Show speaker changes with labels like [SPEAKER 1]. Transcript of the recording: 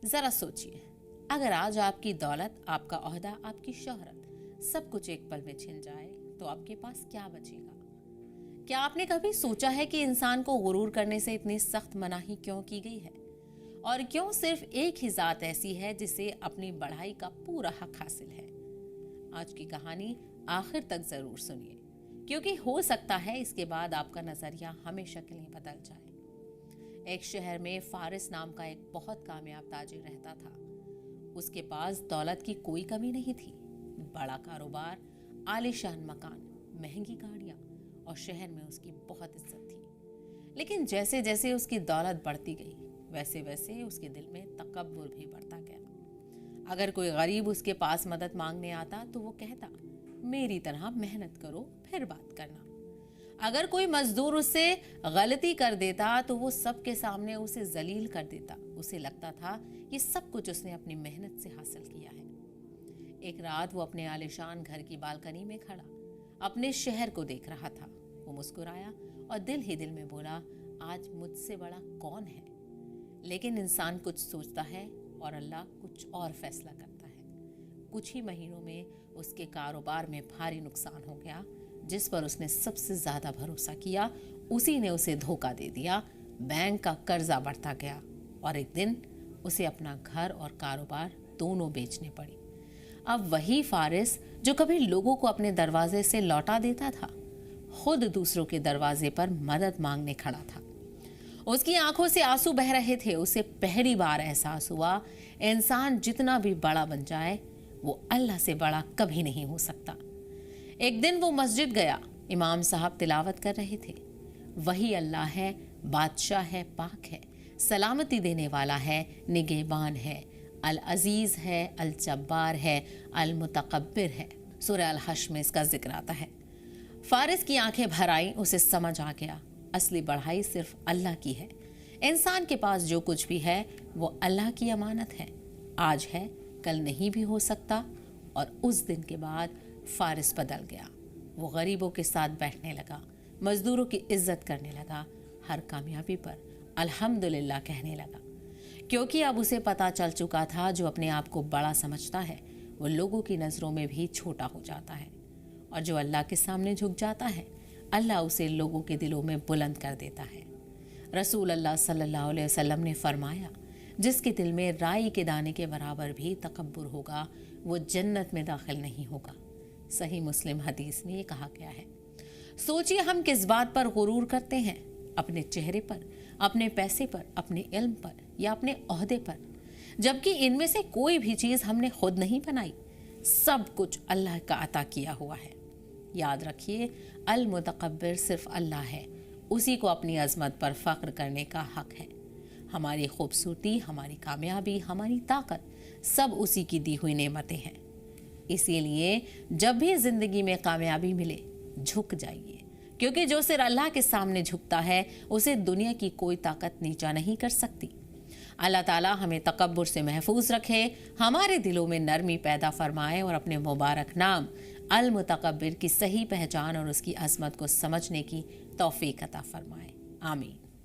[SPEAKER 1] ज़रा सोचिए, अगर आज आपकी दौलत, आपका ओहदा, आपकी शोहरत सब कुछ एक पल में छिन जाए तो आपके पास क्या बचेगा? क्या आपने कभी सोचा है कि इंसान को गुरूर करने से इतनी सख्त मनाही क्यों की गई है? और क्यों सिर्फ एक ही जात ऐसी है जिसे अपनी बढ़ाई का पूरा हक हासिल है? आज की कहानी आखिर तक जरूर सुनिए, क्योंकि हो सकता है इसके बाद आपका नजरिया हमेशा के लिए बदल जाए। एक शहर में फारिस नाम का एक बहुत कामयाब ताजिर रहता था। उसके पास दौलत की कोई कमी नहीं थी। बड़ा कारोबार, आलीशान मकान, महंगी गाड़ियां और शहर में उसकी बहुत इज्जत थी। लेकिन जैसे जैसे उसकी दौलत बढ़ती गई, वैसे वैसे उसके दिल में तकब्बुर भी बढ़ता गया। अगर कोई गरीब उसके पास मदद मांगने आता तो वो कहता, मेरी तरह मेहनत करो फिर बात करना। अगर कोई मजदूर उससे गलती कर देता तो वो सबके सामने उसे जलील कर देता। उसे लगता था ये सब कुछ उसने अपनी मेहनत से हासिल किया है। एक रात वो अपने आलीशान घर की बालकनी में खड़ा अपने शहर को देख रहा था। वो मुस्कुराया और दिल ही दिल में बोला, आज मुझसे बड़ा कौन है? लेकिन इंसान कुछ सोचता है और अल्लाह कुछ और फैसला करता है। कुछ ही महीनों में उसके कारोबार में भारी नुकसान हो गया। जिस पर उसने सबसे ज्यादा भरोसा किया, उसी ने उसे धोखा दे दिया। बैंक का कर्जा बढ़ता गया और एक दिन उसे अपना घर और कारोबार दोनों बेचने पड़ी। अब वही फारिस जो कभी लोगों को अपने दरवाजे से लौटा देता था, खुद दूसरों के दरवाजे पर मदद मांगने खड़ा था। उसकी आंखों से आंसू बह रहे थे। उसे पहली बार एहसास हुआ, इंसान जितना भी बड़ा बन जाए, वो अल्लाह से बड़ा कभी नहीं हो सकता। एक दिन वो मस्जिद गया। इमाम साहब तिलावत कर रहे थे, वही अल्लाह है, बादशाह है, पाक है, सलामती देने वाला है, निगहबान है, अल अजीज है, अल जब्बार है, अल मुतकब्बिर है। सूरह अल हश्र में इसका जिक्र आता है। फारिस की आंखें भर आई। उसे समझ आ गया, असली बढ़ाई सिर्फ अल्लाह की है। इंसान के पास जो कुछ भी है वो अल्लाह की अमानत है। आज है, कल नहीं भी हो सकता। और उस दिन के बाद फारिस बदल गया। वो गरीबों के साथ बैठने लगा, मजदूरों की इज्जत करने लगा, हर कामयाबी पर अल्हम्दुलिल्लाह कहने लगा। क्योंकि अब उसे पता चल चुका था, जो अपने आप को बड़ा समझता है वो लोगों की नजरों में भी छोटा हो जाता है, और जो अल्लाह के सामने झुक जाता है, अल्लाह उसे लोगों के दिलों में बुलंद कर देता है। रसूल अल्लाह सल्लल्लाहु अलैहि वसल्लम ने फरमाया, जिसके दिल में राई के दाने के बराबर भी तकब्बुर होगा, वो जन्नत में दाखिल नहीं होगा। सही मुस्लिम हदीस में ये कहा गया है। सोचिए, हम किस बात पर गुरूर करते हैं? अपने चेहरे पर, अपने पैसे पर, अपने इल्म पर या अपने ओहदे पर, जबकि इनमें से कोई भी चीज हमने खुद नहीं बनाई। सब कुछ अल्लाह का अता किया हुआ है। याद रखिए, अल मुतकब्बिर सिर्फ अल्लाह है। उसी को अपनी अजमत पर फख्र करने का हक है। हमारी खूबसूरती, हमारी कामयाबी, हमारी ताकत सब उसी की दी हुई नेमतें हैं। इसीलिए जब भी जिंदगी में कामयाबी मिले, झुक जाइए, क्योंकि जो सिर्फ अल्लाह के सामने झुकता है, उसे दुनिया की कोई ताकत नीचा नहीं कर सकती। अल्लाह ताला हमें तकब्बुर से महफूज रखे, हमारे दिलों में नरमी पैदा फरमाए और अपने मुबारक नाम अल मुतकब्बिर की सही पहचान और उसकी अजमत को समझने की तौफीक अता फरमाए। आमीन।